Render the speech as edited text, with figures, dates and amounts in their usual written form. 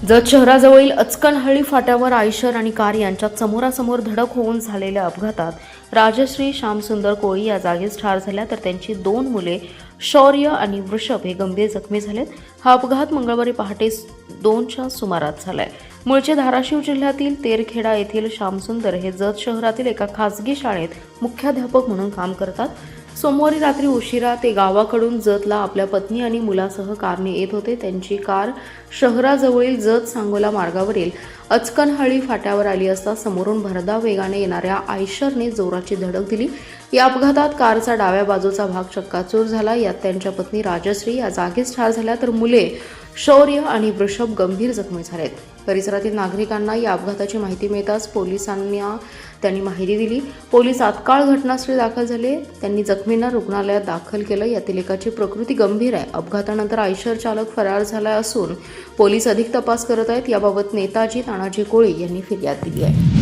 जत शहराजवळील अचकनहळ्ळी फाट्यावर आयशर आणि कार यांच्यात समोरासमोर धडक होऊन झालेल्या अपघातात राजश्री श्यामसुंदर कोळी या जागीच ठार झाल्या, तर त्यांची 2 मुले शौर्य आणि वृषभ हे गंभीर जखमी झालेत. हा अपघात मंगळवारी पहाटे 2च्या सुमारास झालाय. मूळचे धाराशिव जिल्ह्यातील तेरखेडा येथील श्यामसुंदर हे जत शहरातील एका खासगी शाळेत मुख्याध्यापक म्हणून काम करतात. सोमवारी रात्री उशिरा ते गावाकडून जतला आपल्या पत्नी आणि मुलासह कारने येत होते. त्यांची कार शहराजवळील जत सांगोला मार्गावरील अचकनहळ्ळी फाट्यावर आली असता समोरून भरधाव वेगाने येणाऱ्या आयशरने जोराची धडक दिली. या अपघातात कारचा डाव्या बाजूचा भाग चक्काचूर झाला. यात त्यांच्या पत्नी राजश्री या जागीच ठार झाल्या, तर मुले शौर्य आणि वृषभ गंभीर जखमी झालेत. परिसरातील नागरिकांना या अपघाताची माहिती मिळताच पोलिसांना त्यांनी माहिती दिली. पोलीस तात्काळ घटनास्थळी दाखल झाले. त्यांनी जखमींना रुग्णालयात दाखल केलं. यातील एकाची प्रकृती गंभीर आहे. अपघातानंतर आयशर चालक फरार झाला असून पोलीस अधिक तपास करत आहेत. याबाबत नेताजी तानाजी कोळी यांनी फिर्याद दिली आहे.